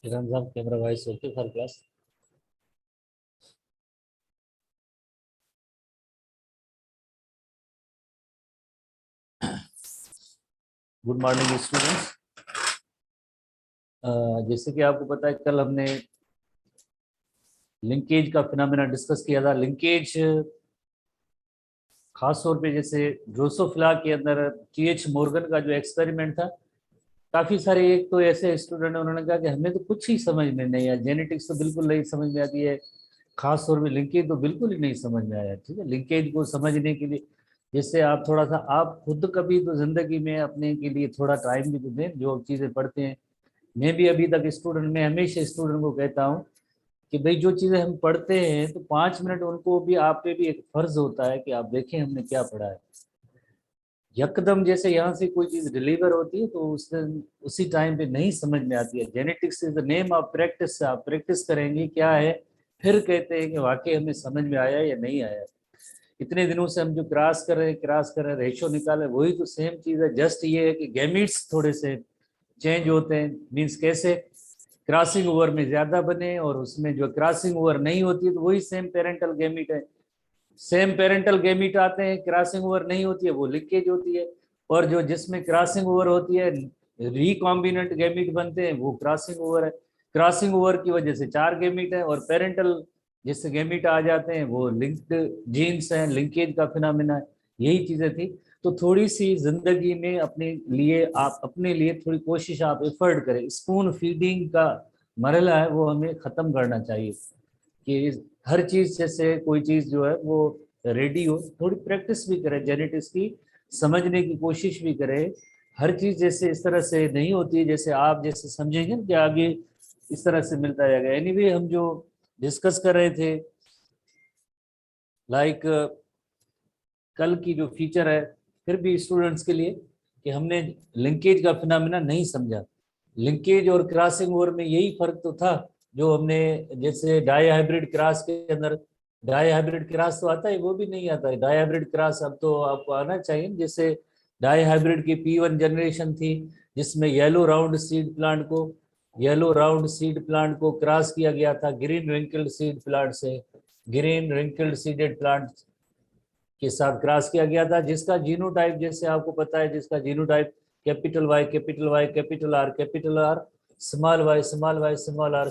किरण साहब camera voice okay for class. Good morning students. जैसे कि आपको पता है कल हमने लिंकेज का फिनोमेना डिस्कस किया था। लिंकेज खास तौर पे जैसे ड्रोसोफिला के अंदर टीएच मॉर्गन का जो एक्सपेरिमेंट था, काफ़ी सारे एक तो ऐसे स्टूडेंट हैं उन्होंने कहा कि हमें तो कुछ ही समझ में नहीं आया, जेनेटिक्स तो बिल्कुल नहीं समझ में आती है, खास तौर पे लिंकेज तो बिल्कुल ही नहीं समझ में आया। ठीक है, लिंकेज को समझने के लिए जैसे आप थोड़ा सा आप खुद कभी तो जिंदगी में अपने के लिए थोड़ा टाइम भी तो दें, जो चीज़ें पढ़ते हैं। मैं भी अभी तक स्टूडेंट में हमेशा स्टूडेंट को कहता हूँ कि भाई जो चीज़ें हम पढ़ते हैं तो 5 मिनट उनको भी आप पे भी एक फर्ज होता है कि आप देखें हमने क्या पढ़ा है। यकदम जैसे यहाँ से कोई चीज़ डिलीवर होती है तो उसी टाइम पे नहीं समझ में आती है। Genetics is the name of practice. आप प्रैक्टिस करेंगे क्या है, फिर कहते हैं कि वाकई हमें समझ में आया या नहीं आया। इतने दिनों से हम जो क्रॉस कर रहे हैं, रेशो निकाले, वही तो सेम चीज़ है। जस्ट ये है कि गैमिट्स थोड़े से चेंज होते हैं। मीन्स कैसे क्रॉसिंग ओवर में ज्यादा बने और उसमें जो क्रॉसिंग ओवर नहीं होती है तो वही सेम पेरेंटल गैमिट है। सेम पेरेंटल गैमिट आते हैं, क्रॉसिंग ओवर नहीं होती है वो लीकेज होती है। और जो जिसमें क्रॉसिंग ओवर होती है, रिकॉम्बिनेंट गैमिट बनते हैं, वो क्रॉसिंग ओवर है। क्रॉसिंग ओवर की वजह से 4 गैमिट है और पेरेंटल जिससे गैमिट आ जाते हैं वो लिंक्ड जीन्स हैं, लिंकेज का फिनोमेना है। यही चीजें थी। तो थोड़ी सी जिंदगी में अपने लिए आप अपने लिए थोड़ी कोशिश आप एफर्ट करें। स्पून फीडिंग का मरहला है वो हमें खत्म करना चाहिए कि हर चीज जैसे कोई चीज जो है वो रेडी हो, थोड़ी प्रैक्टिस भी करें, जेनेटिक्स की समझने की कोशिश भी करें। हर चीज जैसे इस तरह से नहीं होती है जैसे आप जैसे समझेंगे कि आगे इस तरह से मिलता जाएगा। एनीवे हम जो डिस्कस कर रहे थे लाइक कल की जो फीचर है फिर भी स्टूडेंट्स के लिए कि हमने लिंकेज का फिनोमेना नहीं समझा। लिंकेज और क्रॉसिंग ओवर में यही फर्क तो था जो हमने जैसे डाई हाइब्रिड क्रॉस के अंदर डाई हाइब्रिड क्रॉस तो आता है, वो भी नहीं आता है डाई हाइब्रिड क्रॉस। अब तो आपको आना चाहिए। जैसे डाई हाइब्रिड की P1 जनरेशन थी जिसमें येलो राउंड सीड प्लांट को क्रॉस किया गया था ग्रीन रिंकल्ड सीड प्लांट से। ग्रीन रिंकल्ड सीडेड प्लांट के साथ क्रॉस किया गया था, जिसका जीनोटाइप जैसे आपको पता है, जिसका genotype capital Y capital Y capital R small Y small Y small R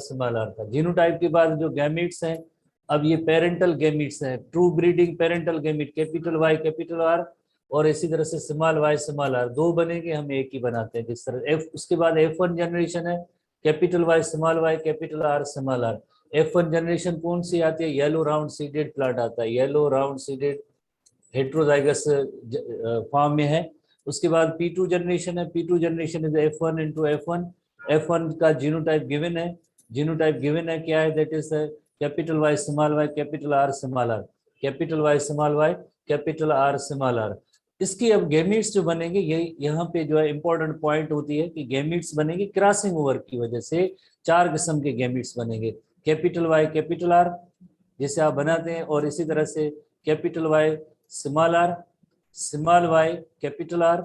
था। जीनोटाइप के बाद जो गैमिट्स हैं, अब ये पेरेंटल गैमिट्स हैं, true breeding parental gamete capital Y capital R और इसी तरह से स्मॉल वाई स्मॉल आर, दो बनेंगे हम एक ही बनाते हैं जिस तरह एफ। उसके बाद F1 जनरेशन है capital Y capital R small R. F1 generation कौन सी आती है, येलो राउंड सीडेड प्लांट आता है, yellow round seeded heterozygous form में है। उसके बाद P2 जनरेशन है, P2 generation is F1 into F1। F1 का जीनोटाइप गिवन है, जीनोटाइप गिवन है क्या है, that is capital Y small Y capital R small R, capital Y small Y capital R small R. इसकी अब gametes जो बनेंगे, ये यहाँ पे जो है इंपॉर्टेंट पॉइंट होती है कि गैमिट्स बनेंगे क्रॉसिंग ओवर की वजह से। 4 किस्म के गैमिट्स बनेंगे, कैपिटल वाई कैपिटल आर जैसे आप बनाते हैं, और इसी तरह से capital Y small Y capital R,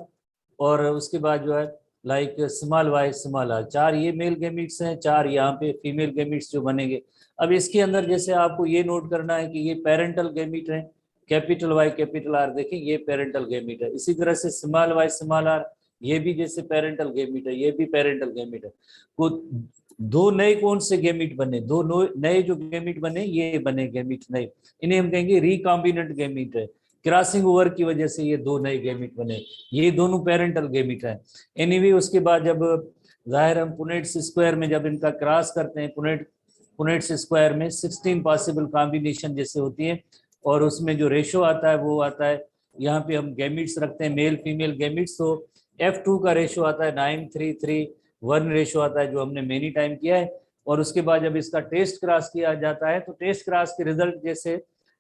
और उसके बाद जो है like small Y small R. 4 ये मेल गैमिट्स हैं, 4 यहाँ पे फीमेल गैमिट्स जो बनेंगे। अब इसके अंदर जैसे आपको ये नोट करना है कि ये पेरेंटल गैमिट है, कैपिटल वाई कैपिटल आर, देखें ये पेरेंटल गैमिट है। इसी तरह से स्मॉल वाई स्मॉल आर, ये भी जैसे पेरेंटल गैमिट है, ये भी पेरेंटल गैमिट है। को दो नए कौन से गैमिट बने, दो नए जो गैमिट बने ये बने गैमिट नए, इन्हें हम कहेंगे रिकॉम्बिनेंट गैमिट है। क्रॉसिंग ओवर की वजह से ये दो नए गैमिट बने, ये दोनों पेरेंटल गैमिट हैं। एनीवे उसके बाद जब जाहिर हम पुनेट्स स्क्वायर में जब इनका क्रॉस करते हैं, पुनेट्स स्क्वायर में 16 पॉसिबल कॉम्बिनेशन जैसे होती है, और उसमें जो रेशो आता है वो आता है, यहाँ पे हम गैमिट्स रखते हैं मेल फीमेल गैमिट्स, तो F2 का रेशो आता है 9:3:3:1 रेशो आता है जो हमने मेनी टाइम किया है। और उसके बाद जब इसका टेस्ट क्रॉस किया जाता है तो टेस्ट क्रॉस के रिजल्ट जैसे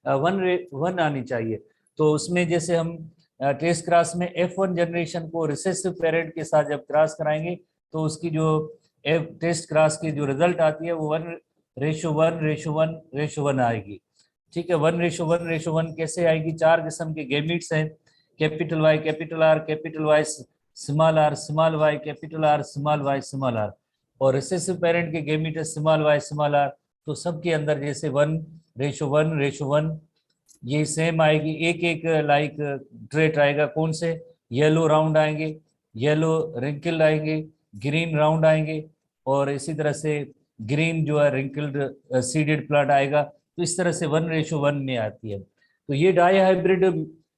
1 आनी चाहिए। तो उसमें जैसे हम टेस्ट क्रॉस में F1 जनरेशन को रिसेसिव पेरेंट के साथ जब क्रॉस कराएंगे तो उसकी जो टेस्ट क्रॉस की जो रिजल्ट आती है वो 1:1:1:1 आएगी। ठीक है, 1:1:1 कैसे आएगी, 4 किस्म के गैमिट्स हैं, capital Y capital R small Y capital R small Y small are, और रिसेसिव पेरेंट के गैमीट है स्मॉल वाई स्मॉल आर, तो सबके अंदर जैसे 1:1:1 ये सेम आएगी। एक एक लाइक ट्रेट आएगा, कौन से, येलो राउंड आएंगे, येलो रिंकल्ड आएंगे, ग्रीन राउंड आएंगे, और इसी तरह से ग्रीन जो है रिंकल्ड सीडेड प्लांट आएगा। तो इस तरह से 1:1 में आती है। तो ये डाई हाइब्रिड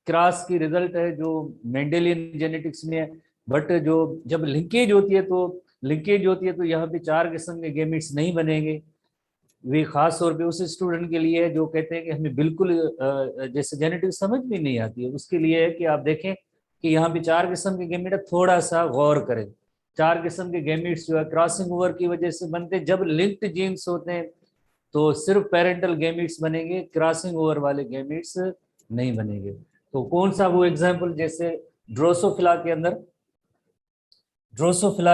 क्रॉस की रिजल्ट है जो मेंडेलियन जेनेटिक्स में है। बट जो जब लिंकेज होती है तो यहाँ पे 4 किस्म के गेमिट्स नहीं बनेंगे। वे खास तौर पे उस स्टूडेंट के लिए है जो कहते हैं कि हमें बिल्कुल जैसे जेनेटिक्स समझ भी नहीं आती है, उसके लिए है कि आप देखें कि यहाँ पे 4 किस्म के गेमिट है, थोड़ा सा गौर करें। 4 किस्म के गेमिट्स जो है क्रॉसिंग ओवर की वजह से बनते हैं। जब लिंक्ड जीन्स होते हैं तो सिर्फ पेरेंटल गेमिट्स बनेंगे, क्रॉसिंग ओवर वाले गेमिट्स नहीं बनेंगे। तो कौन सा वो एग्जाम्पल, जैसे ड्रोसोफिला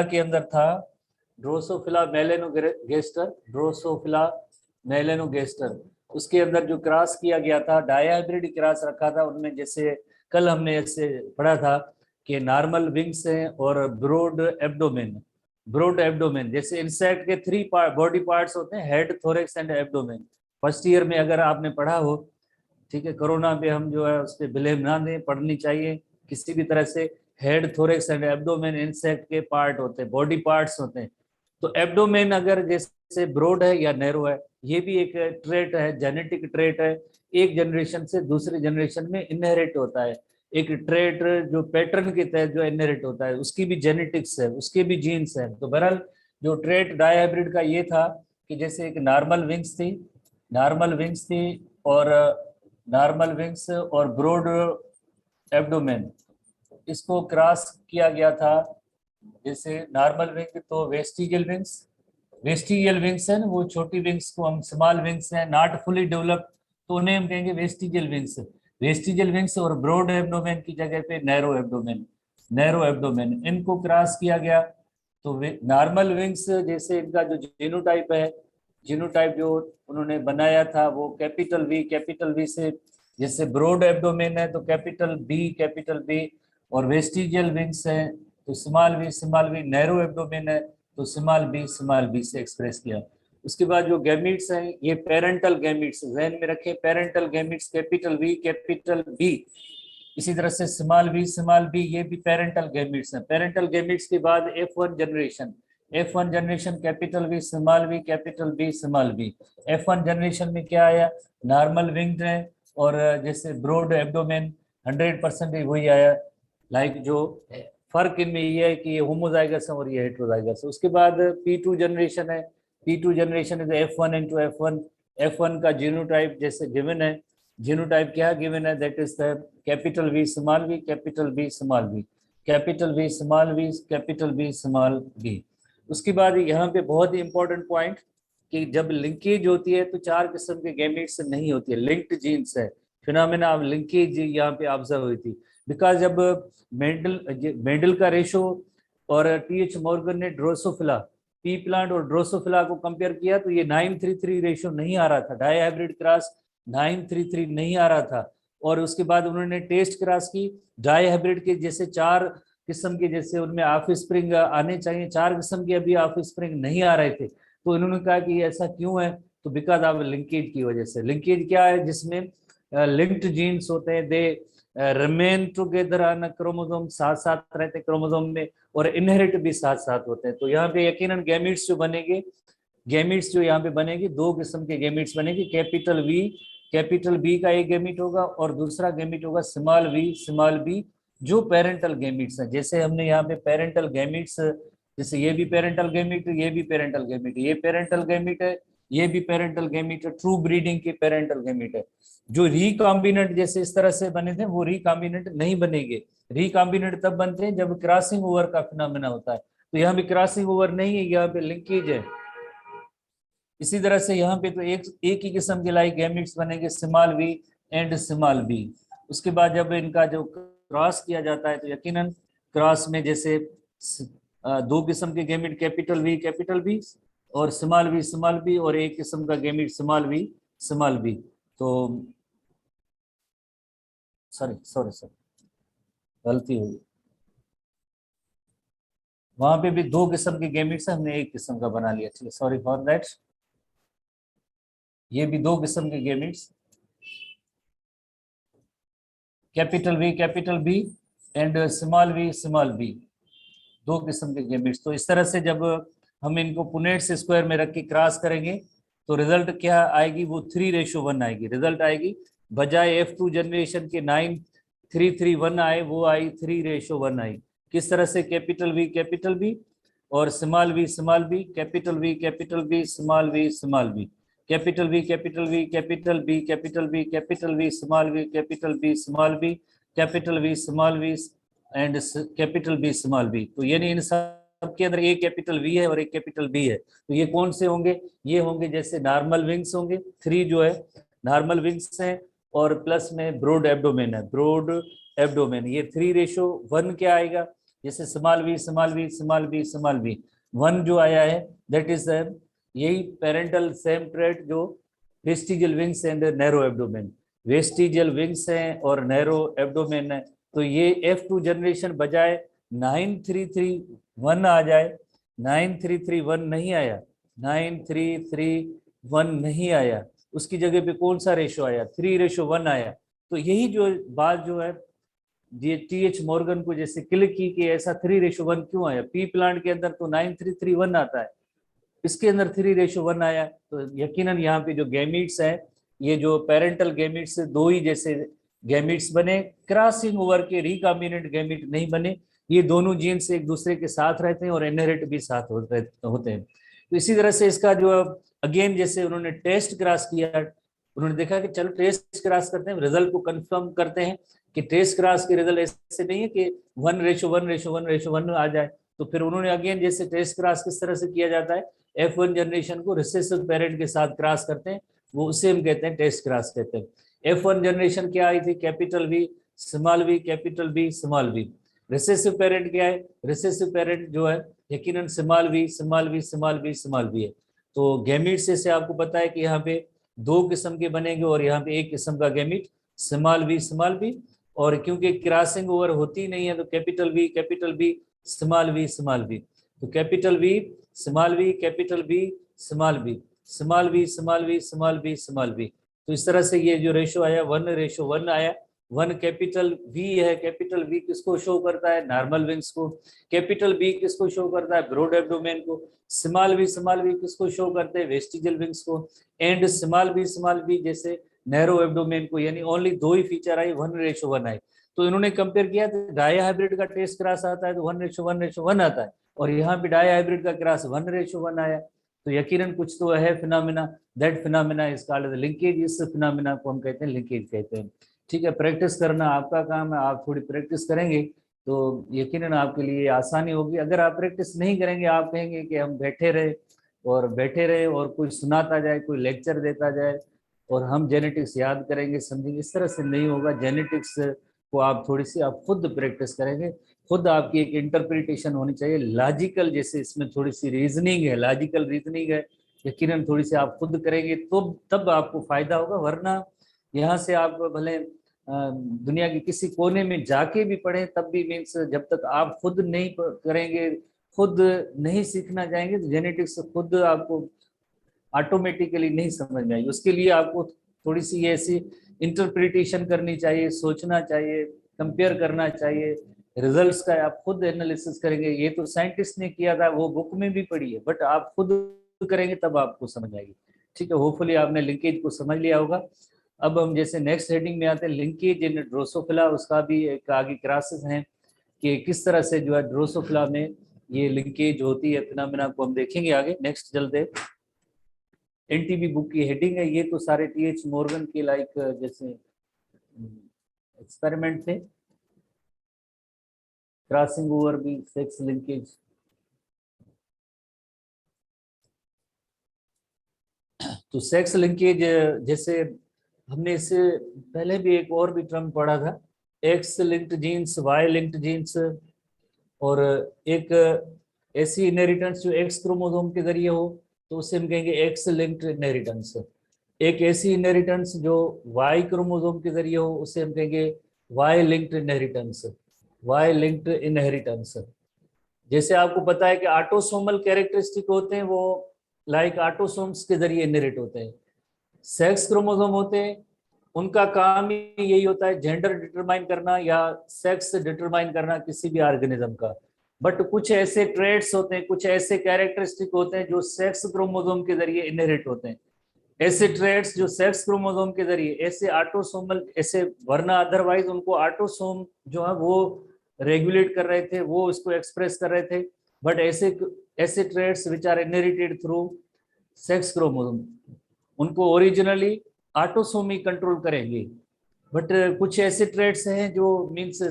के अंदर था ड्रोसोफिला मेलेनोगेस्टर। उसके अंदर जो क्रॉस किया गया था, डायहाइब्रिड क्रॉस रखा था उनमें। जैसे कल हमने ऐसे पढ़ा था कि नॉर्मल विंग्स हैं और ब्रोड एब्डोमेन जैसे इंसेक्ट के 3 बॉडी पार्ट्स होते हैं, head, thorax and abdomen. First year में अगर आपने पढ़ा हो, ठीक है, कोरोना पे हम जो है उस पर ब्लेम ना दें, पढ़नी चाहिए किसी भी तरह से। Head, thorax and abdomen insect के पार्ट होते हैं, बॉडी पार्ट्स होते हैं। तो एब्डोमेन अगर जैसे ब्रॉड है या नैरो है, ये भी एक ट्रेट है, जेनेटिक ट्रेट है, एक जनरेशन से दूसरे जनरेशन में इनहेरिट होता है। एक ट्रेट जो पैटर्न के तहत जो इनहेरिट होता है, उसकी भी जेनेटिक्स है, उसके भी जीन्स है। तो बहरहाल जो ट्रेट डायहाइब्रिड का ये था कि जैसे एक नॉर्मल विंग्स थी और ब्रॉड एब्डोमेन, इसको क्रॉस किया गया था। जैसे नॉर्मल विंग तो वेस्टिजियल विंग्स है ना, वो छोटी विंग्स को हम स्मॉल विंग्स हैं, नॉट फुली डेवलप्ड, तो उन्हें हम कहेंगे वेस्टिजियल विंग्स और ब्रॉड एब्डोमेन की जगह पे नैरो एब्डोमेन इनको क्रॉस किया गया। तो नॉर्मल विंग्स जैसे इनका जो जीनोटाइप जो उन्होंने बनाया था वो कैपिटल वी से, जैसे ब्रॉड एब्डोमेन है तो कैपिटल बी, और वेस्टिजियल विंग्स है तो स्मॉल वी, नैरो एब्डोमेन है तो स्मॉल बी से एक्सप्रेस किया। उसके बाद जो गैमीट्स हैं ये पेरेंटल गैमीट्स, जहन में रखें, पेरेंटल गैमीट्स कैपिटल बी। इसी तरह से स्मॉल बी ये भी पेरेंटल गैमीट्स हैं। पेरेंटल गैमीट्स के बाद F1 generation capital B small B. F1 generation में क्या आया, नॉर्मल विंग्ड है और जैसे ब्रॉड एब्डोमेन 100% वही आया। लाइक जो फर्क इनमें ये है कि ये होमोजाइगस है और ये हेटेरोजाइगस है। उसके बाद P2 जनरेशन है। P2 जनरेशन इज F1 का जीनोटाइप जैसे गिवन है, जीनोटाइप क्या गिवन है, that is the capital V small V, capital B small B, capital V small V, capital B small B. उसके बाद यहाँ पे बहुत ही इंपॉर्टेंट पॉइंट कि जब लिंकेज होती है तो 4 किस्म के गैमेट्स नहीं होती है, लिंक्ड जीन्स है। फिनोमेना ऑफ लिंकेज यहाँ पे ऑब्जर्व हुई थी। बिकॉज जब मेंडल का रेशो और TH मॉर्गन ने ड्रोसोफिला, पी प्लांट और ड्रोसोफिला को कंपेयर किया तो ये 9:3 रेशो नहीं आ रहा था, डायहाइब्रिड क्रॉस 9:3 नहीं आ रहा था। और उसके बाद उन्होंने टेस्ट क्रॉस की डायहाइब्रिड के जैसे 4 किस्म के, जैसे उनमें ऑफ स्प्रिंग आने चाहिए, 4 किस्म के अभी ऑफ स्प्रिंग नहीं आ रहे थे। तो इन्होंने कहा कि ऐसा क्यों है, तो बिकॉज ऑफ लिंकेज की वजह से। लिंकेज क्या है, जिसमें लिंक्ड जीन्स होते हैं, they remain together on chromosome, साथ साथ रहते क्रोमोसोम में, और इनहेरिट भी साथ साथ होते हैं। तो यहाँ पे यकीनन गैमिट्स जो यहाँ पे बनेगी 2 किस्म के गैमिट्स बनेगी, कैपिटल बी का एक गैमिट होगा और दूसरा गैमिट होगा स्मॉल बी, जो पेरेंटल गैमिट्स हैं। जैसे हमने यहाँ पे पेरेंटल गैमिट्स, जैसे ये भी पेरेंटल गैमिट, ये भी पेरेंटल गैमिट, ये पेरेंटल गैमिट है, ये भी पेरेंटल गैमिट है, ट्रू ब्रीडिंग के पेरेंटल गैमिट है। जो रिकॉम्बिनेंट जैसे इस तरह से बने थे वो रिकॉम्बिनेंट नहीं बनेंगे। रिकॉम्बिनेंट तब बनते हैं जब क्रॉसिंग ओवर का फिनोमेना होता है। तो यहाँ पे क्रॉसिंग ओवर नहीं है, यहाँ पे लिंकेज है। इसी तरह से यहाँ पे तो एक ही किस्म के लाइक गैमिट्स बनेंगे, small V and small B. उसके बाद जब इनका जो क्रॉस किया जाता है तो यकीनन क्रॉस में जैसे 2 किस्म के गैमिट कैपिटल बी और स्मॉल बी, और एक किस्म का गैमिट स्मॉल बी। तो सॉरी गलती हुई, वहां पे भी 2 किस्म के गैमेट्स है, हमने एक किस्म का बना लिया। चलिए, सॉरी फॉर दैट। ये भी 2 किस्म के gametes, capital B and small B, 2 किस्म के गैमेट्स। तो इस तरह से जब हम इनको पुनेट्स स्क्वायर में रख के क्रॉस करेंगे तो रिजल्ट क्या आएगी, वो 3:1 आएगी। रिजल्ट आएगी बजाय F2 जनरेशन के 9:3:1 आए, वो आई 3:1 आई। किस तरह से, कैपिटल बी और small B, capital B small B, capital B capital B capital B capital B capital B small B capital B small B capital B small B and capital B small B. तो यानी इन सब के अंदर एक capital V है और एक capital B है। तो ये कौन से होंगे, ये होंगे जैसे नॉर्मल विंग्स होंगे, 3 जो है नॉर्मल विंग्स हैं, और प्लस में ब्रॉड एब्डोमेन है, ब्रॉड एब्डोमेन। ये 3:1 क्या आएगा, जैसे स्मॉल बी 1 जो आया है, दैट इज यही पेरेंटल सेम ट्रेट जो vestigial wings and narrow abdomen, vestigial wings हैं और नैरो एब्डोमेन है। तो ये F2 जनरेशन बजाय 9:3:1 आ जाए, 9:3:1 नहीं आया, 9:3:1 नहीं आया, उसकी जगह पे कौन सा रेशो आया, 3:1 आया। तो यही जो बात जो है ये TH मॉर्गन को जैसे क्लिक की कि ऐसा 3:1 क्यों आया। पी प्लांट के अंदर तो 9:3:1 आता है, इसके अंदर 3:1 आया। तो यकीनन यहाँ पे जो गैमीट्स हैं, ये जो पेरेंटल गैमीट्स 2 ही जैसे गैमीट्स बने, क्रॉसिंग ओवर के रिकॉम्बिनेंट गैमीट नहीं बने। ये दोनों जीन्स एक दूसरे के साथ रहते हैं और इनहेरिट भी साथ होते हैं। तो इसी तरह से इसका जो अगेन जैसे उन्होंने टेस्ट क्रॉस किया, उन्होंने देखा कि चलो टेस्ट क्रॉस करते हैं, रिजल्ट को कंफर्म करते हैं कि टेस्ट क्रॉस के रिजल्ट ऐसे नहीं है कि 1:1:1:1 आ जाए। तो फिर उन्होंने अगेन जैसे टेस्ट क्रॉस किस तरह से किया जाता है, F1 जनरेशन को रिसेसिव पेरेंट के साथ क्रॉस करते हैं, वो उसे हम कहते हैं टेस्ट क्रॉस कहते हैं। F1 जनरेशन क्या आई थी, capital B capital B small B. Recessive parent क्या है, रिसेसिव पेरेंट जो है यकीनन स्मॉल बी है। तो गैमीट से आपको पता है कि यहाँ पे 2 किस्म के बनेंगे और यहाँ पे एक किस्म का गैमीट स्मॉल बी। और क्योंकि क्रॉसिंग ओवर होती नहीं है तो कैपिटल बी स्मॉल बी। तो capital B small B capital B small B. तो इस तरह से ये जो रेशो आया 1:1 आया। 1 कैपिटल वी है, कैपिटल वी किसको शो करता है, नॉर्मल विंग्स को। कैपिटल बी किसको शो करता है, ब्रॉड एब्डोमेन को। स्मॉल बी किसको शो करते हैं, वेस्टिजियल विंग्स को। एंड स्मॉल बी जैसे नैरो एब्डोमेन को। यानी ओनली 2 ही फीचर आई, 1:1 आई। तो इन्होंने कंपेयर किया तो डाई हाइब्रिड का टेस्ट क्रॉस आता है तो 1:1 आता है, और यहाँ पे डाई हाइब्रिड का क्रॉस 1:1 आया। तो यकीनन कुछ तो है phenomena, that phenomena is called linkage. इस फिनोमेना को हम कहते हैं लिंकेज कहते हैं। ठीक है, प्रैक्टिस करना आपका काम है, आप थोड़ी प्रैक्टिस करेंगे तो यकीनन आपके लिए आसानी होगी। अगर आप प्रैक्टिस नहीं करेंगे, आप कहेंगे कि हम बैठे रहे और कोई सुनाता जाए, कोई लेक्चर देता जाए और हम जेनेटिक्स याद करेंगे समझेंगे, इस तरह से नहीं होगा। जेनेटिक्स को आप थोड़ी सी आप खुद प्रैक्टिस करेंगे, खुद आपकी एक इंटरप्रिटेशन होनी चाहिए लॉजिकल, जैसे इसमें थोड़ी सी रीजनिंग है, लॉजिकल रीजनिंग है, यकीनन थोड़ी सी आप खुद करेंगे तो तब आपको फायदा होगा। वरना यहाँ से आप भले दुनिया के किसी कोने में जाके भी पढ़ें तब भी मीन्स जब तक आप खुद नहीं करेंगे, खुद नहीं सीखना जाएंगे तो जेनेटिक्स खुद आपको ऑटोमेटिकली नहीं समझ में आएगी। उसके लिए आपको थोड़ी सी ऐसी इंटरप्रिटेशन करनी चाहिए, सोचना चाहिए, कंपेयर करना चाहिए, रिजल्ट्स का आप खुद एनालिसिस करेंगे। ये तो साइंटिस्ट ने किया था, वो बुक में भी पढ़ी है, बट आप खुद करेंगे तब आपको समझ आएगी। ठीक है, होपफुली आपने लिंकेज को समझ लिया होगा। अब हम जैसे नेक्स्ट हेडिंग में आते हैं, लिंकेज इन ड्रोसोफिला। उसका भी एक आगे क्लासेस हैं कि किस तरह से जो है ड्रोसोफिला में ये लिंकेज होती है, फिनोमेना को हम देखेंगे आगे। नेक्स्ट चलते, एनटीबी बुक की हेडिंग है। ये तो सारे TH मॉर्गन के लाइक जैसे एक्सपेरिमेंट थे, क्रॉसिंग ओवर भी, सेक्स लिंकेज। तो सेक्स लिंकेज जैसे हमने इससे पहले भी एक और भी टर्म पढ़ा था, X linked genes, Y linked genes, और एक ऐसी इनहेरिटेंस जो एक्स क्रोमोसोम के जरिए हो तो उसे हम कहेंगे एक्स लिंक्ड इनहेरिटेंस। एक ऐसी इनहेरिटेंस जो वाई क्रोमोसोम के जरिए हो उसे हम कहेंगे Y linked inheritance, Y linked inheritance. जैसे आपको पता है कि ऑटोसोमल कैरेक्टरिस्टिक होते हैं वो लाइक ऑटोसोम्स के जरिए इनहेरिट होते हैं। सेक्स क्रोमोसोम होते हैं, उनका काम ही यही होता है जेंडर डिटरमाइन करना या सेक्स डिटरमाइन करना किसी भी ऑर्गेनिज्म का। बट कुछ ऐसे ट्रेट्स होते हैं, कुछ ऐसे कैरेक्टरिस्टिक होते हैं जो सेक्स क्रोमोसोम के जरिए इनहेरिट होते हैं। ऐसे ट्रेट्स जो सेक्स क्रोमोसोम के जरिए ऐसे ऑटोसोमल ऐसे, वरना अदरवाइज उनको ऑटोसोम जो है वो रेगुलेट कर रहे थे, वो इसको एक्सप्रेस कर रहे थे। बट ऐसे ऐसे traits which are inherited through sex chromosome, उनको ओरिजिनली ऑटोसोम ही कंट्रोल करेंगे। बट कुछ ऐसे ट्रेट्स हैं जो मीन्स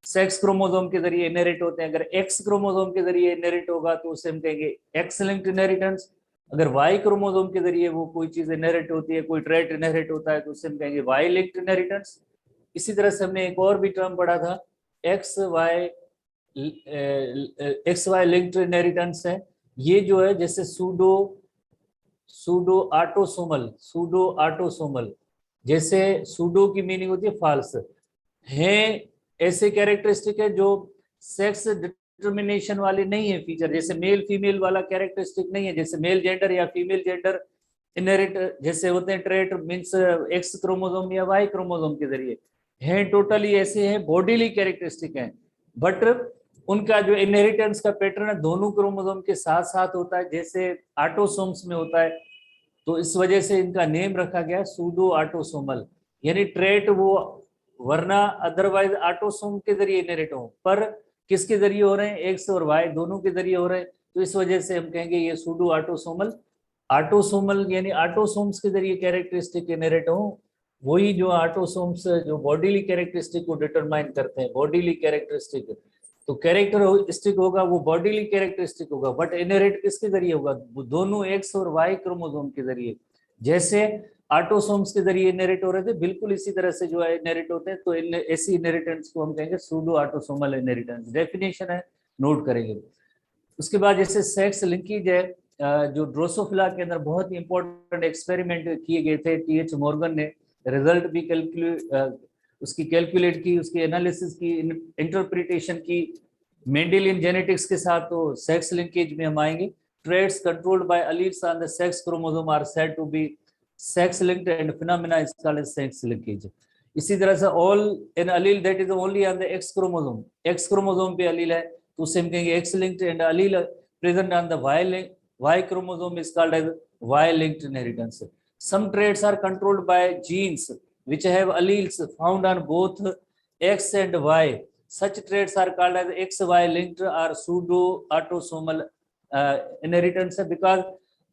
सेक्स क्रोमोसोम के जरिए इनहेरिट होते हैं। अगर एक्स क्रोमोसोम के जरिए इनहेरिट होगा तो उसे हम कहेंगे एक्स लिंक्ड इनहेरिटेंस। अगर वाई क्रोमोसोम के जरिए वो कोई चीज इनहेरिट होती है, कोई ट्रेट इनहेरिट होता है, तो उसे हम कहेंगे वाई लिंक्ड इनहेरिटेंस। इसी तरह से हमने एक और भी टर्म पढ़ा था, एक्स वाई लिंक्ड इनहेरिटेंस है। ये जो है जैसे सूडो ऑटोसोमल, जैसे सूडो की मीनिंग होती है फॉल्स, है ऐसे कैरेक्टरिस्टिक है जो सेक्स डिटर्मिनेशन वाले नहीं है फीचर, जैसे मेल फीमेल वाला कैरेक्टरिस्टिक नहीं है, जैसे मेल जेंडर या फीमेल जेंडर इनहेरिट जैसे होते हैं ट्रेट मींस एक्स क्रोमोसोम या वाई क्रोमोसोम के जरिए हैं, टोटली ऐसे हैं, बॉडीली कैरेक्टरिस्टिक हैं। बट उनका जो इनहेरिटेंस का पैटर्न है दोनों क्रोमोसोम के साथ साथ होता है, जैसे ऑटोसोम्स में होता है। तो इस वजह से इनका नेम रखा गया सूडो ऑटोसोमल, यानी ट्रेट वो वरना अदरवाइज ऑटोसोम के जरिए इनहेरिट हो, पर किसके जरिए हो रहे हैं, एक्स और वाई दोनों के जरिए हो रहे हैं। तो इस वजह से हम कहेंगे ये सूडो ऑटोसोमल यानी ऑटोसोम्स के जरिए कैरेक्टरिस्टिक इनहेरिट हो। वही जो ऑटोसोम्स जो बॉडीली कैरेक्टरिस्टिक को डिटरमाइन करते हैं, बॉडीली कैरेक्टरिस्टिक, तो कैरेक्टरिस्टिक होगा वो बॉडीली कैरेक्टरिस्टिक होगा, बट इनहेरिट किसके जरिए होगा, दोनों एक्स और वाई क्रोमोसोम के जरिए। जैसे ऑटोसोम्स के जरिए इनहेरिट हो रहे थे, बिल्कुल इसी तरह से जो है इनहेरिट होते हैं। तो ऐसी इनहेरिटेंस को हम कहेंगे सूडो ऑटोसोमल इनहेरिटेंस। डेफिनेशन है, नोट करेंगे। उसके बाद जैसे सेक्स लिंकेज है, जो ड्रोसोफिला के अंदर बहुत ही इंपॉर्टेंट एक्सपेरिमेंट किए गए थे, टीएच मॉर्गन ने रिजल्ट भी उसकी कैलकुलेट की, उसकी एनालिसिस की, इंटरप्रिटेशन की मेंडेलियन जेनेटिक्स के साथ। तो सेक्स लिंकेज में हम आएंगे। Traits controlled by alleles on the sex chromosome are said to be sex linked and phenomena is called as sex linkage. इसी तरह से all an allele that is only on the x chromosome पे allele है तो उसे हम कहेंगे x linked, and allele present on the y chromosome is called as y linked inheritance. Some traits are controlled by genes which have alleles found on both X and Y. Such traits are called as XY linked or pseudo autosomal inheritance because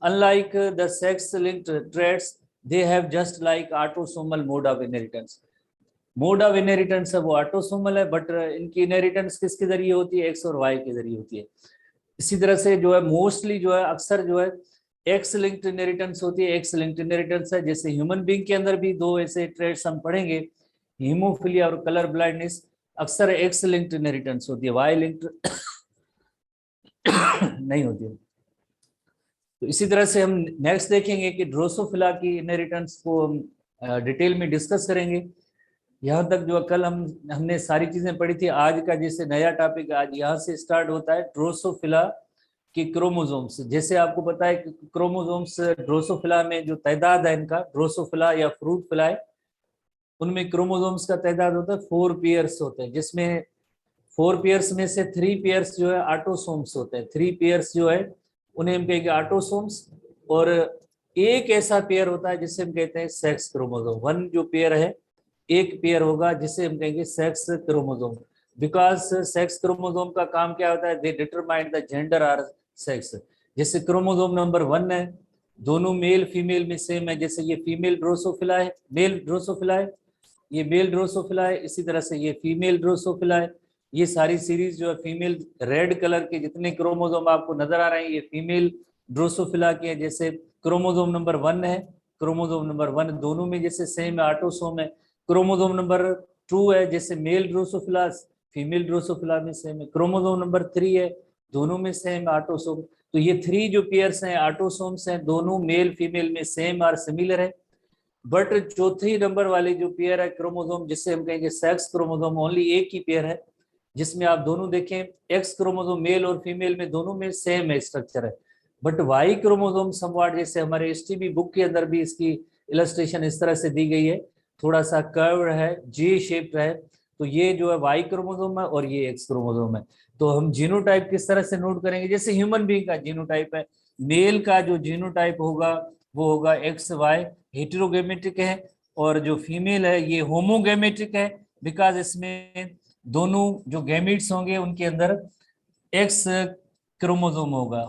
unlike the sex linked traits, they have just like autosomal mode of inheritance. Mode of inheritance है वो autosomal है, but इनकी inheritance किसके जरिए होती है, x और Y के जरिए होती है। इसी तरह से जो है मोस्टली जो है अक्सर जो है एक्स लिंक्ड इनहेरिटेंस होती है, एक्स लिंक्ड इनहेरिटेंस है। जैसे ह्यूमन बीइंग के अंदर भी दो ऐसे ट्रेट्स हम पढ़ेंगे, हीमोफिलिया और कलर ब्लाइंडनेस, अक्सर एक्स लिंक्ड इनहेरिटेंस होती है, वाई लिंक्ड नहीं होती है। तो इसी तरह से हम नेक्स्ट देखेंगे कि ड्रोसोफिला की इनहेरिटेंस को हम डिटेल में डिस्कस करेंगे। यहाँ तक जो कल हमने सारी चीजें पढ़ी थी, आज का जैसे नया टॉपिक आज यहाँ से स्टार्ट होता है ड्रोसोफिला कि क्रोमोसोम्स। जैसे आपको पता है कि क्रोमोसोम्स ड्रोसोफिला में जो तादाद है इनका, ड्रोसोफिला या फ्रूट फिला है, उनमें क्रोमोसोम्स का तादाद होता है 4 पेयर्स होते हैं, जिसमें 4 पेयर्स में से 3 पेयर्स जो है ऑटोसोम्स होते हैं। 3 पेयर्स जो है उन्हें हम कहेंगे ऑटोसोम्स, और एक ऐसा पेयर होता है जिसे हम कहते हैं सेक्स क्रोमोसोम। वन जो पेयर है, एक पेयर होगा जिसे हम कहेंगे sex chromosome, because sex chromosome का काम क्या होता है, दे डिटरमाइन द जेंडर और सेक्स। जैसे क्रोमोसोम नंबर 1 है, दोनों मेल फीमेल में सेम है, जैसे ये फीमेल ड्रोसोफिला है, मेल ड्रोसोफिला है, ये मेल ड्रोसोफिला है, इसी तरह से ये फीमेल ड्रोसोफिला है। ये सारी सीरीज जो है फीमेल, रेड कलर के जितने क्रोमोसोम आपको नजर आ रहे हैं ये फीमेल ड्रोसोफिला के हैं। जैसे क्रोमोसोम नंबर 1 है, क्रोमोसोम नंबर 1 दोनों में जैसे सेम है, ऑटोसोम है। क्रोमोसोम नंबर 2 है, जैसे मेल ड्रोसोफिला फीमेल ड्रोसोफिला में सेम है। क्रोमोसोम नंबर 3 है, दोनों में सेम ऑटोसोम। तो ये 3 जो पेयर्स हैं ऑटोसोम्स हैं, दोनों मेल फीमेल में सेम और सिमिलर है। बट चौथी नंबर वाले जो पेयर है क्रोमोसोम, जिससे हम कहेंगे सेक्स क्रोमोसोम, ओनली एक ही पेयर है, जिसमें आप दोनों देखें एक्स क्रोमोसोम मेल और फीमेल में दोनों में सेम है स्ट्रक्चर है, बट वाई क्रोमोसोम समवाट जैसे हमारे एसटीबी बुक के अंदर भी इसकी इलस्ट्रेशन इस तरह से दी गई है, थोड़ा सा कर्व है, जे शेप है, तो ये जो है वाई क्रोमोसोम है और ये एक्स क्रोमोसोम है। तो हम जीनोटाइप किस तरह से नोट करेंगे, जैसे ह्यूमन बीइंग का जीनोटाइप है, मेल का जो जीनोटाइप होगा वो होगा एक्स वाई, हेटेरोगेमेटिक है, और जो फीमेल है ये होमोगेमेटिक है, बिकॉज इसमें दोनों जो गैमीट्स होंगे उनके अंदर एक्स क्रोमोसोम होगा।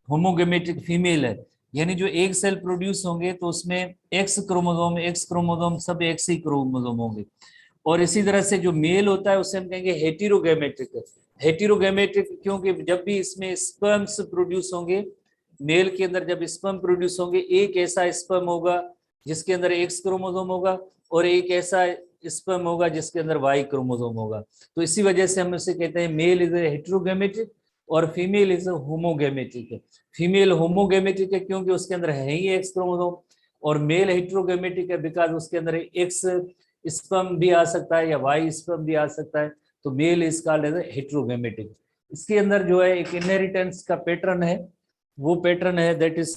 होमोगेमेटिक फीमेल है, यानी जो एक सेल प्रोड्यूस होंगे तो उसमें एक्स क्रोमोसोम सब एक्स ही क्रोमोसोम होंगे। और इसी तरह से जो मेल होता है उसे हम कहेंगे हेटेरोगेमेटिक। हेटेरोगेमेटिक क्योंकि जब भी इसमें स्पर्म्स प्रोड्यूस होंगे, मेल के अंदर जब स्पर्म प्रोड्यूस होंगे, एक ऐसा स्पर्म होगा जिसके अंदर एक्स क्रोमोसोम होगा और एक ऐसा स्पर्म होगा जिसके अंदर वाई क्रोमोसोम होगा। तो इसी वजह से हम इसे कहते हैं मेल इज हेटेरोगेमेटिक और female is homogametic. Female homogametic है क्योंकि उसके अंदर है ही एक्स क्रोमोसोम, और मेल हेटेरोगेमेटिक है बिकॉज उसके अंदर एक्स स्पर्म भी आ सकता है या वाई स्पर्म भी आ सकता है, तो मेल इज कॉल्ड एज हेटेरोगेमेटिक। इसके अंदर जो है एक इनहेरिटेंस का पैटर्न है, वो पैटर्न है दैट इज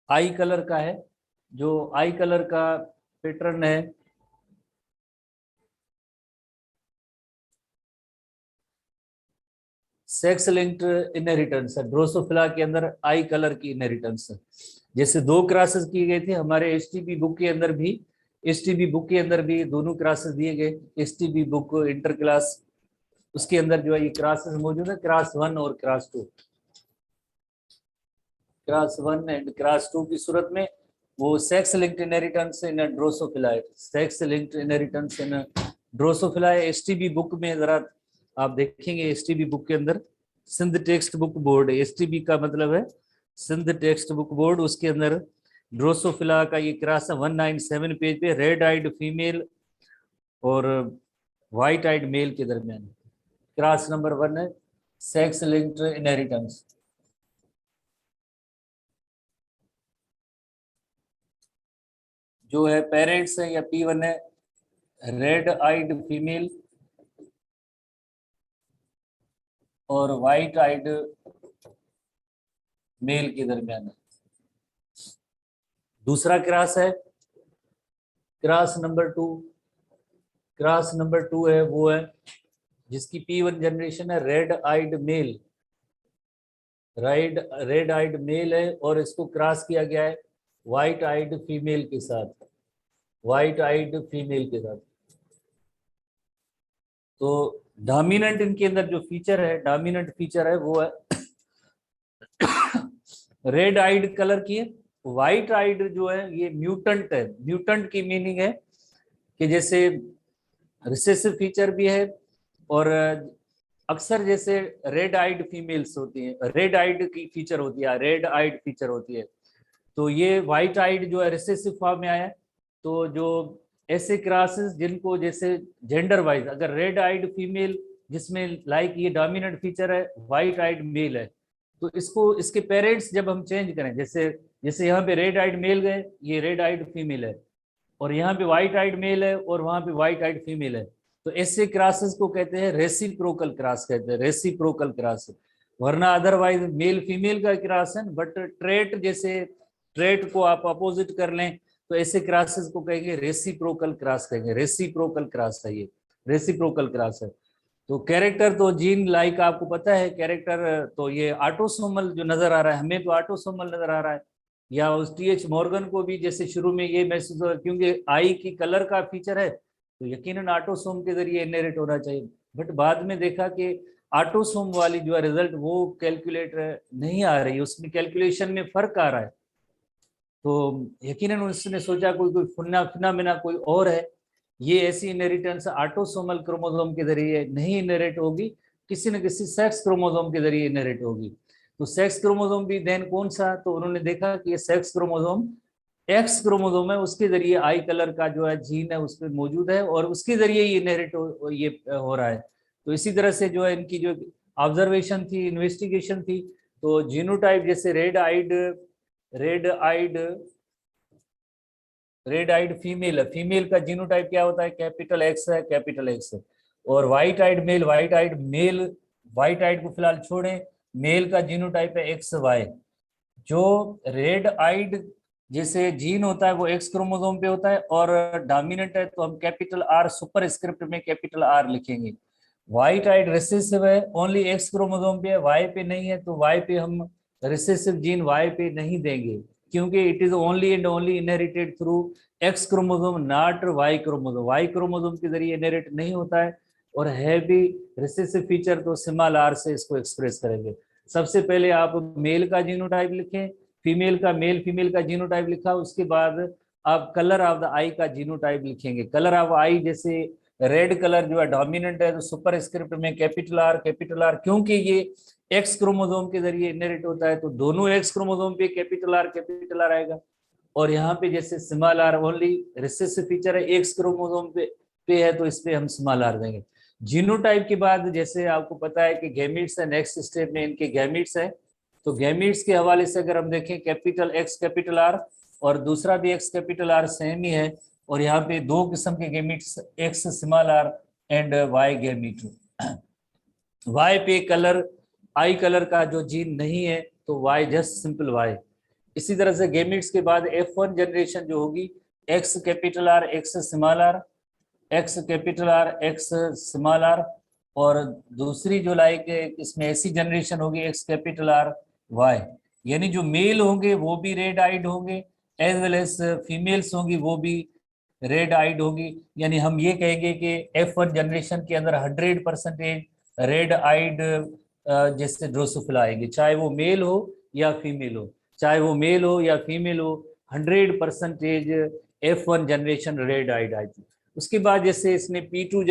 आई कलर का है। जो आई कलर का पैटर्न है सेक्स लिंक्ड इनहेरिटेंस है, ड्रोसोफिला के अंदर आई कलर की इनहेरिटेंस है। जैसे दो क्रासेस किए गए थे हमारे एसटीबी बुक के अंदर भी, एसटीबी बुक के अंदर भी दोनों क्रासेस दिए गए, एसटीबी बुक इंटर क्लास, उसके अंदर जो है ये क्रासेस मौजूद है, क्रास 1 और क्रास 2। क्रास 1 एंड क्रास 2 की सूरत में वो sex linked inheritance in Drosophila, sex linked inheritance in Drosophila. STB book में जरा आप देखेंगे, एसटीबी बुक के अंदर Sindh text book board, STB का मतलब है सिंध टेक्स्ट बुक बोर्ड, उसके अंदर ड्रोसोफिला का ये क्रास 197 पेज पे रेड आइड फीमेल और व्हाइट आइड मेल के दरमियान क्रास नंबर 1 है सेक्स लिंक्ड इनहेरिटेंस। जो है पेरेंट्स है या P1 है रेड आइड फीमेल और व्हाइट आइड मेल के दरमियान है। दूसरा क्रास है क्रास नंबर 2, क्रास नंबर 2 है वो है जिसकी P1 जनरेशन है red eyed male, red eyed male है और इसको क्रॉस किया गया है व्हाइट आइड फीमेल के साथ, व्हाइट आइड फीमेल के साथ। तो डोमिनेंट इनके अंदर जो फीचर है, डोमिनेंट फीचर है वो है रेड आइड कलर की है। व्हाइट आइड जो है ये म्यूटेंट है, म्यूटेंट की मीनिंग है कि जैसे रिसेसिव फीचर भी है, और अक्सर जैसे रेड आइड फीमेल्स होती हैं, रेड आइड की फीचर होती है, रेड आइड फीचर होती है, तो ये व्हाइट आइड जो है रिसेसिव फॉर्म में आया है। तो जो ऐसे क्रासेस जिनको जैसे जेंडर वाइज अगर रेड आइड फीमेल जिसमें लाइक ये डोमिनेंट फीचर है, व्हाइट आइड मेल है, तो इसको इसके पेरेंट्स जब हम चेंज करें, जैसे जैसे यहाँ पे रेड आइड मेल गए, ये रेड आइड फीमेल है, और यहाँ पे व्हाइट आइड मेल है और वहां पे व्हाइट आइड फीमेल है, तो ऐसे क्रासेस को कहते हैं रेसिप्रोकल क्रास, कहते हैं रेसिप्रोकल क्रास। वरना अदरवाइज मेल फीमेल का क्रास है, बट ट्रेट जैसे ट्रेट को आप अपोजिट कर लें तो ऐसे क्रासेस को कहेंगे रेसिप्रोकल क्रास, कहेंगे रेसिप्रोकल क्रास है, ये रेसिप्रोकल क्रास है। तो कैरेक्टर तो जीन लाइक आपको पता है, कैरेक्टर तो ये ऑटोसोमल जो नजर आ रहा है, हमें तो ऑटोसोमल नजर आ रहा है, या उस टीएच मॉर्गन को भी जैसे शुरू में ये मैसेज हो, क्योंकि आई की कलर का फीचर है तो यकीनन ऑटोसोम के जरिए इनहेरिट होना चाहिए, बट बाद में देखा कि ऑटोसोम वाली जो है रिजल्ट वो कैलकुलेट नहीं आ रही, उसमें कैलकुलेशन में फर्क आ रहा है। तो यकीनन उसने सोचा कोई कोई फिनोमेना कोई और है, ये ऐसी इनहेरिटेंस ऑटोसोमल क्रोमोसोम के जरिए नहीं इनहेरिट होगी, किसी न किसी सेक्स क्रोमोसोम के जरिए इनहेरिट होगी। तो सेक्स क्रोमोसोम भी देन कौन सा, तो उन्होंने देखा कि ये सेक्स क्रोमोसोम एक्स क्रोमोसोम है, उसके जरिए आई कलर का जो है जीन है उस पर मौजूद है और उसके जरिए ये इनहेरिट ये हो रहा है। तो इसी तरह से जो है इनकी जो ऑब्जर्वेशन थी, इन्वेस्टिगेशन थी, तो जीनोटाइप जैसे red eyed red eyed female है, फीमेल का जीनोटाइप क्या होता है, कैपिटल एक्स है, कैपिटल एक्स है। और white eyed male, white eyed male, white eyed को फिलहाल छोड़ें, मेल का जीनोटाइप है एक्स वाई। जो रेड आइड जैसे जीन होता है वो एक्स क्रोमोसोम पे होता है, और डोमिनेंट है तो हम कैपिटल आर सुपर स्क्रिप्ट में कैपिटल आर लिखेंगे। व्हाइट आइड रिसेसिव है, ओनली एक्स क्रोमोसोम पे है, वाई पे नहीं है, तो वाई पे हम रिसेसिव जीन वाई पे नहीं देंगे, क्योंकि it is only and only inherited through X chromosome, not Y chromosome. Y chromosome के जरिए इनहेरिट नहीं होता है, और है भी रिसेसिव फीचर तो स्मॉल आर से इसको एक्सप्रेस करेंगे। सबसे पहले आप मेल का जीनोटाइप लिखें, फीमेल का, मेल फीमेल का जीनोटाइप लिखा, उसके बाद आप कलर ऑफ द आई का जीनोटाइप लिखेंगे। कलर ऑफ आई जैसे रेड कलर जो है डोमिनेंट है, तो सुपर स्क्रिप्ट में कैपिटल आर, क्योंकि ये एक्स क्रोमोसोम के जरिए इनहेरिट होता है, तो दोनों एक्स क्रोमोसोम पे कैपिटल आर आएगा। और यहाँ पे जैसे small R only recessive feature है, एक्स क्रोमोसोम पे है, तो इस पे हम स्मॉल आर देंगे। जीनोटाइप के बाद जैसे आपको पता है कि गैमीट्स है, नेक्स्ट स्टेप में इनके गैमीट्स है, तो गैमीट्स के हवाले से अगर हम देखें कैपिटल एक्स कैपिटल आर, और दूसरा भी एक्स कैपिटल आर सेम ही है, और यहाँ पे दो किस्म के gametes, X small R and Y gamete. Y पे कलर, आई कलर का जो जीन नहीं है, तो वाई जस्ट सिंपल वाई। इसी तरह से गैमीट्स के बाद F1 जनरेशन जो होगी, X capital are x small R, X capital are x small are, और दूसरी जो लाइक इसमें ऐसी जनरेशन होगी एक्स कैपिटल आर वाई। यानी जो मेल होंगे वो भी रेड आइड होंगे, एज वेल एज फीमेल्स होंगी वो भी रेड आइड होगी। यानी हम ये कहेंगे कि F1 जनरेशन के अंदर 100% रेड आइड जैसे ड्रोसोफिला आएंगे, चाहे वो मेल हो या फीमेल हो, चाहे वो मेल हो या फीमेल हो, 100% F1 जनरेशन रेड आइड आएगी। उसके बाद जैसे इसने P2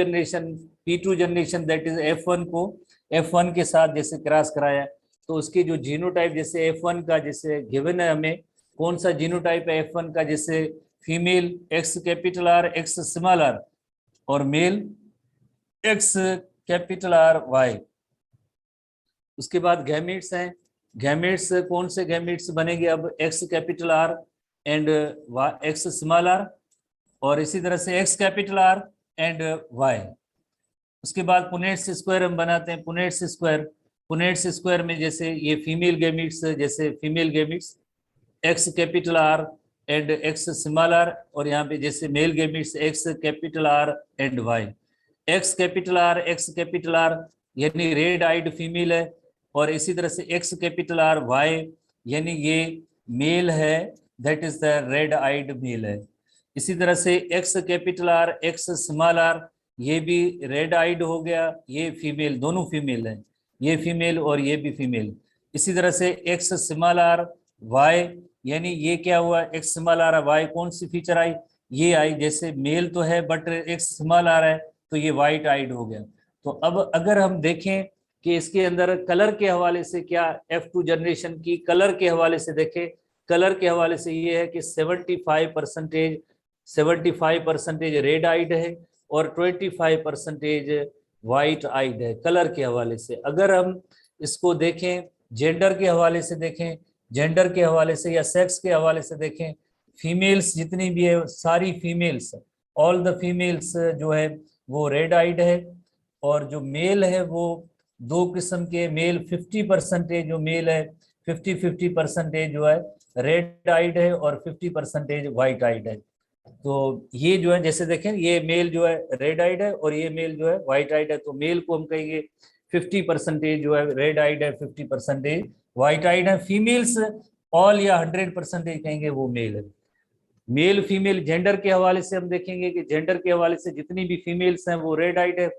generation that is F1 को F1 के साथ जैसे क्रॉस कराया, तो उसके जो जीनोटाइप जैसे F1 का जैसे गिवन है हमें, कौन सा जीनोटाइप है F1 का, जैसे female x capital are x small are, और male x capital r y. उसके बाद गैमेट्स हैं, गैमेट्स कौन से गैमेट्स बनेंगे अब, X capital R and X small are, और इसी तरह से X capital R and Y. उसके बाद पुनेट्स स्क्वायर हम बनाते हैं, पुनेट्स स्क्वायर में जैसे ये फीमेल गैमेट्स, जैसे female gametes X capital R and X small are, और यहाँ पे जैसे male gametes X capital R and Y. X capital R यानी रेड आइड फीमेल है, और इसी तरह से एक्स कैपिटल आर वाई यानी ये मेल है, that is the red eyed male है। इसी तरह से X capital are x small R ये भी रेड आइड हो गया, ये फीमेल, दोनों फीमेल है, ये फीमेल और ये भी फीमेल। इसी तरह से एक्स स्मॉल आर वाई यानी ये क्या हुआ, एक्स स्मॉल आर वाई, कौन सी फीचर आई, ये आई, जैसे मेल तो है बट एक्स स्मॉल आर है, तो ये वाइट आइड हो गया। तो अब अगर हम देखें कि इसके अंदर कलर के हवाले से क्या, F2 जनरेशन की कलर के हवाले से देखें, कलर के हवाले से ये है कि 75% रेड आइड है और 25% वाइट आइड है कलर के हवाले से। अगर हम इसको देखें जेंडर के हवाले से देखें, जेंडर के हवाले से या सेक्स के हवाले से देखें, फीमेल्स जितनी भी है सारी फीमेल्स, ऑल द फीमेल्स जो है वो रेड आइड है, और जो मेल है वो दो किस्म के मेल, 50% जो मेल है 50% जो है रेड आइड है और 50% वाइट आइड है। तो ये जो है जैसे देखें ये मेल जो है रेड आइड है और ये मेल जो है वाइट आइड है, तो मेल को हम कहेंगे 50% जो है रेड आइड है, 50% वाइट आइड है। फीमेल्स ऑल या 100% कहेंगे वो मेल है। मेल फीमेल जेंडर के हवाले से हम देखेंगे कि जेंडर के हवाले से जितनी भी फीमेल्स हैं वो रेड आइड है,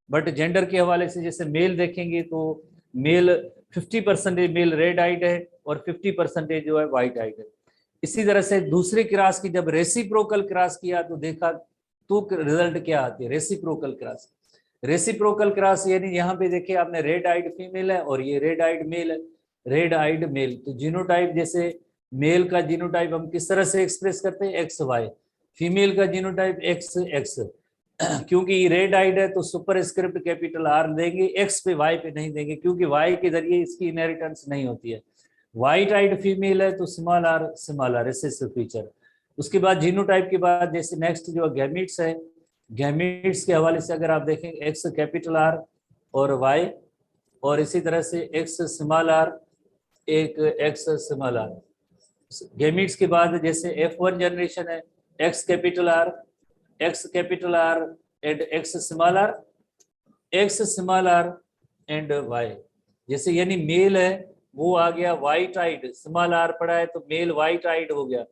बट जेंडर के हवाले से जैसे मेल देखेंगे तो मेल 50% मेल रेड आइड है और 50% जो है वाइट आइड है। इसी तरह से दूसरे क्रॉस की जब रेसिप्रोकल क्रॉस किया तो देखा तो रिजल्ट क्या आती है, रेसिप्रोकल क्रॉस। रेसिप्रोकल क्रॉस यानी यहाँ पे देखिए आपने रेड आइड फीमेल है और ये रेड आइड मेल है, रेड आइड मेल। तो जीनोटाइप जैसे मेल का जीनोटाइप हम किस तरह से एक्सप्रेस करते हैं, एक्स वाई, फीमेल का जीनोटाइप एक्स एक्स। क्योंकि रेड आइड है तो सुपर स्क्रिप्ट कैपिटल आर देंगे, एक्स पे वाई पे नहीं देंगे, क्योंकि वाई के जरिए इसकी इनहेरिटेंस नहीं होती है। वाइट आइड फीमेल है तो स्मॉल आर रिसेसिव फीचर। उसके बाद जीनोटाइप के बाद जैसे नेक्स्ट जो गैमीट्स है, गैमीट्स के हवाले से अगर आप देखें एक्स कैपिटल आर और वाई, और इसी तरह से एक्स स्मॉल आर, एक एक्स स्मॉल आर। गैमीट्स के बाद जैसे F1 जनरेशन है, X capital R and X small R and Y. जैसे यानी मेल है वो आ गया वाइट आइड, स्मॉल आर पड़ा है तो मेल वाइट आइड हो गया,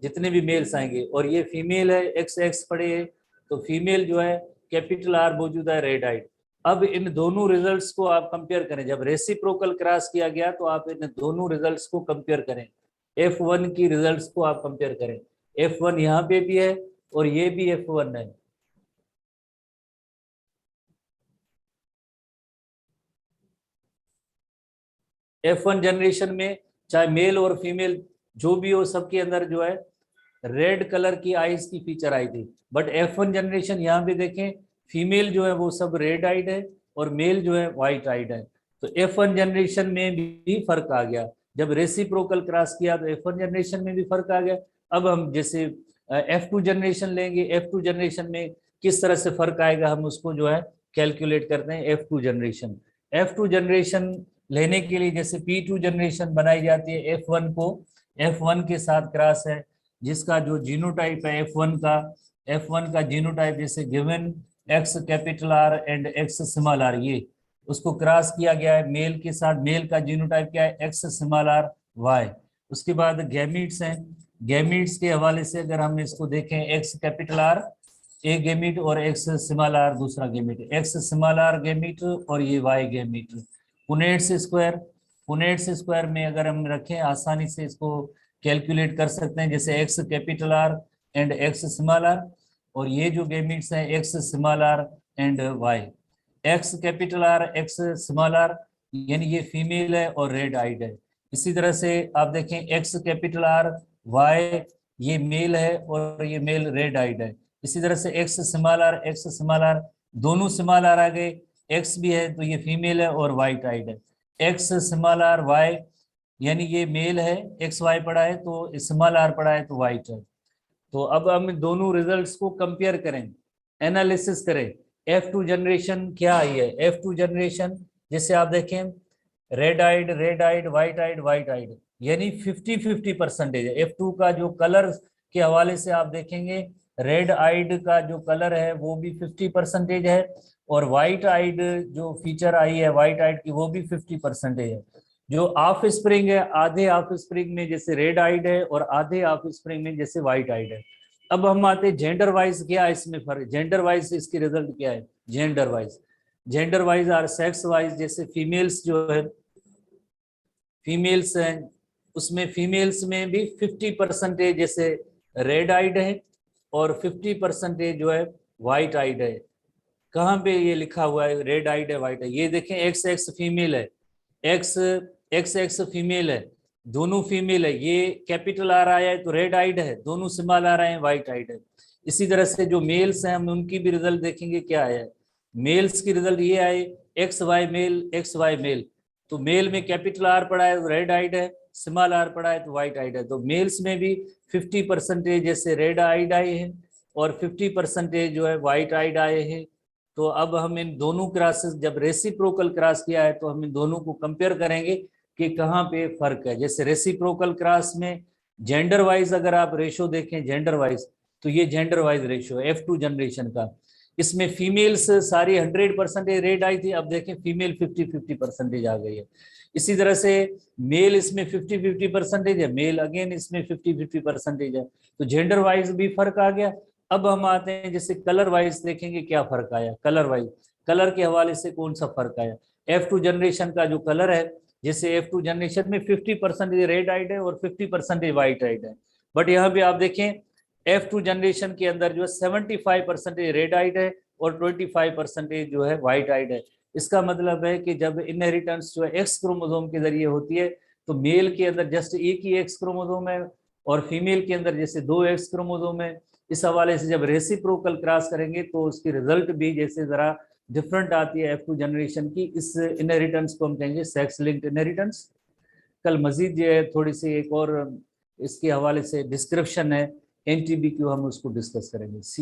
जितने भी मेल्स आएंगे। और ये फीमेल है एक्स एक्स पड़े है तो फीमेल जो है कैपिटल आर मौजूद है रेड आइड। अब इन दोनों रिजल्ट्स को आप कंपेयर करें, जब रेसिप्रोकल क्रॉस किया गया तो आप इन दोनों रिजल्ट्स को कंपेयर करें, F1 की रिजल्ट्स को आप कंपेयर करें। F1 यहाँ पे भी है और ये भी F1 है। F1 जनरेशन में चाहे मेल और फीमेल जो भी हो, सबके अंदर जो है रेड कलर की आईज की फीचर आई थी। बट F1 जनरेशन यहाँ पे देखें, फीमेल जो है वो सब रेड आइड है और मेल जो है वाइट आइड है। तो F1 जनरेशन में भी फर्क आ गया। जब रेसिप्रोकल क्रॉस किया तो F1 जनरेशन में भी फर्क आ गया। अब हम जैसे F2 जनरेशन लेंगे, F2 जनरेशन में किस तरह से फर्क आएगा हम उसको जो है कैलकुलेट करते हैं। F2 जनरेशन लेने के लिए जैसे P2 जनरेशन बनाई जाती है, F1 को F1 के साथ क्रॉस है, जिसका जो जीनोटाइप है F1 का जीनोटाइप जैसे given X capital R and X small R, ये उसको क्रॉस किया गया है मेल के साथ। मेल का जीनोटाइप क्या है, एक्स स्मॉल आर वाई। उसके बाद गैमीट्स हैं, गैमीट्स के हवाले से अगर हम इसको देखें, एक्स कैपिटल आर एक गैमीट और एक्स स्मॉल आर दूसरा gamete, X small R gamete और ये वाई गैमीट। पुनेट्स स्क्वायर में अगर हम रखें आसानी से इसको कैलकुलेट कर सकते हैं, जैसे X capital R and X small are, और ये जो गैमीट्स हैं X small R and Y. X capital are x small R यानी ये फीमेल है और रेड आइड है। इसी तरह से आप देखें एक्स कैपिटल आर वाई, ये मेल है और ये मेल रेड आइड है। इसी तरह से एक्स स्मॉल आर दोनों स्मॉल आर आ गए, एक्स भी है तो ये फीमेल है और वाइट आइड है। एक्स स्मॉल आर वाई यानी ये मेल है, एक्स वाई पड़ा है तो स्मॉल आर पड़ा है तो वाइट है। तो अब हम दोनों रिजल्ट्स को कंपेयर करें, एनालिसिस करें। F2 जनरेशन क्या आई है, F2 जनरेशन जैसे आप देखें रेड आइड वाइट आइड यानी 50-50% है। F2 का जो कलर के हवाले से आप देखेंगे, रेड आइड का जो कलर है वो भी 50% है, और वाइट आइड जो फीचर आई है वाइट आइड की वो भी 50% है। जो ऑफ स्प्रिंग है, आधे ऑफ स्प्रिंग में जैसे रेड आइड है और आधे ऑफ स्प्रिंग में जैसे वाइट आइड है। अब हम आते हैं जेंडर वाइज, क्या है इसमें फर्क, जेंडर वाइज इसकी रिजल्ट क्या है। जेंडर वाइज और सेक्स वाइज, जैसे फीमेल्स जो है, फीमेल्स हैं उसमें फीमेल्स में भी 50% जैसे रेड आइड है और 50% जो है वाइट आइड है। कहाँ पे ये लिखा हुआ है रेड आइड है वाइट है, ये देखें एक्स एक्स फीमेल है, एक्स एक्स फीमेल है, दोनों फीमेल है। ये कैपिटल आ रहा है तो रेड आइड है, दोनों स्मॉल आ रहे हैं वाइट आइड है। इसी तरह से जो मेल्स हैं हम उनकी भी रिजल्ट देखेंगे क्या है। मेल्स की रिजल्ट ये आए एक्स वाई मेल, तो मेल में कैपिटल आर पड़ा है तो रेड आइड है, स्मॉल आर पड़ा है तो वाइट आइड है। तो मेल्स में भी 50% जैसे रेड आइड आए हैं और 50% जो है वाइट आइड आए हैं। तो अब हम इन दोनों क्रॉसेस, जब रेसिप्रोकल क्रॉस किया है तो हम इन दोनों को कंपेयर करेंगे कि कहाँ पे फर्क है। जैसे रेसिप्रोकल क्रॉस में जेंडर वाइज अगर आप रेशो देखें जेंडर वाइज, तो ये जेंडर वाइज रेशो है F2 जनरेशन का। इसमें फीमेल्स सारी 100% रेड आई थी, अब देखें फीमेल 50-50% आ गई है। इसी तरह से मेल इसमें 50-50% है, मेल अगेन इसमें 50-50% है। तो जेंडर वाइज भी फर्क आ गया। अब हम आते हैं जैसे कलर वाइज देखेंगे क्या फर्क आया। कलर वाइज, कलर के हवाले से कौन सा फर्क आया। F2 जनरेशन का जो कलर है, जैसे F2 जनरेशन में 50% रेड आइड है और 50% वाइट आइड है। बट यहाँ पे आप देखें F2 जनरेशन के अंदर जो है 75% रेड आइड है और 25% जो है वाइट आइड है। इसका मतलब है कि जब इनहेरिटेंस जो है एक्स क्रोमोसोम के जरिए होती है तो मेल के अंदर जस्ट एक ही एक्स क्रोमोसोम है और फीमेल के अंदर जैसे 2 एक्स क्रोमोसोम है। इस हवाले से जब रेसिप्रोकल क्रॉस करेंगे तो उसकी रिजल्ट भी जैसे जरा डिफरेंट आती है F2 जनरेशन की। इस इनहेरिटेंस को हम कहेंगे सेक्स लिंक्ड इनहेरिटेंस। कल मजीद जो है थोड़ी सी एक और इसके हवाले से डिस्क्रिप्शन है NTB क्यों हम उसको डिस्कस करेंगे। सी